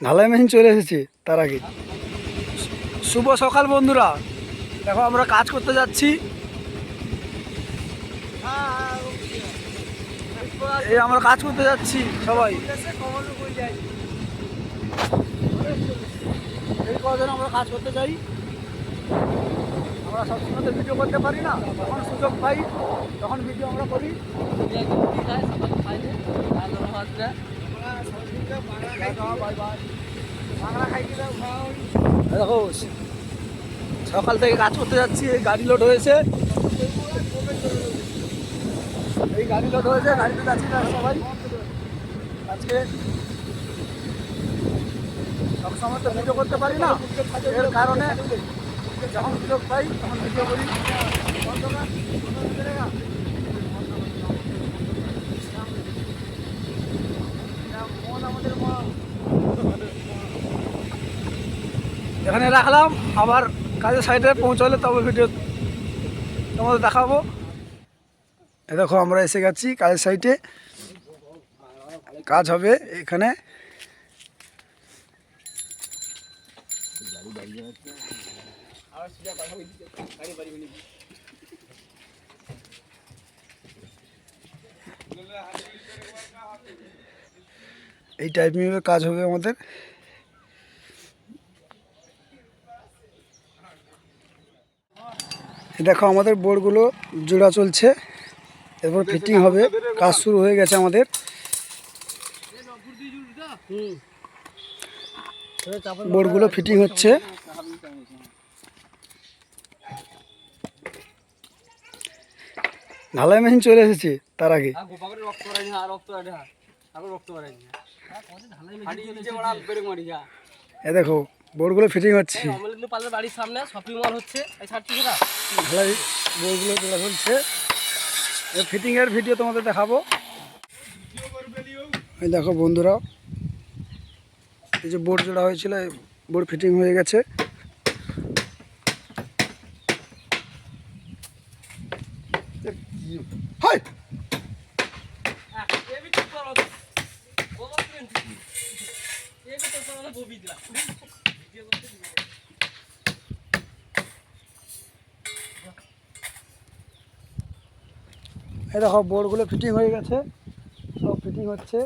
ঢালাই মেশিন চলে এসেছে তার আগে। শুভ সকাল বন্ধুরা, দেখো আমরা কাজ করতে যাচ্ছি। এই আমরা কাজ করতে যাচ্ছি সবাই, এই কজন আমরা কাজ করতে যাই। আমরা সবসময় তো ভিডিও করতে পারি না, যখন সুযোগ পাই তখন ভিডিও আমরা করি। দেখো সকাল থেকে কাজ করতে যাচ্ছি, এই গাড়ি লোড হয়েছে, এই গাড়ি লোড হয়েছে, গাড়িতে যাচ্ছি না সবাই। আজকে সবসময় তো ভিডিও করতে পারি না, এর কারণে যখন সুযোগ পাই তখন ভিডিও করি। এখানে রাখলাম, আবার কাজের সাইডে পৌঁছালে তবে ভিডিও তোমাদের দেখাবো। এ দেখো আমরা এসে গেছি কাজের সাইটে, কাজ হবে এখানে। এই টাইপের কাজ হবে আমাদের। দেখো আমাদের বোর্ডগুলো জোড়া চলছে, এরপর ফিটিং হবে, কাজ শুরু হয়ে গেছে আমাদের। বোর্ডগুলো ফিটিং হচ্ছে। ঢালাই মেশিন চলে এসেছে তার আগে। এ দেখো বোর্ডগুলো ফিটিং হচ্ছে, বাড়ির সামনে শপিং মল হচ্ছে, ঢালাই বোর্ডগুলো জোড়া চলছে। ফিটিংয়ের ভিডিও তোমাদের দেখাবো। এই দেখো বন্ধুরা, এই যে বোর্ড জোড়া হয়েছিল, এই বোর্ড ফিটিং হয়ে গেছে। এই দেখো বোর্ডগুলো ফিটিং হয়ে গেছে, সব ফিটিং হচ্ছে।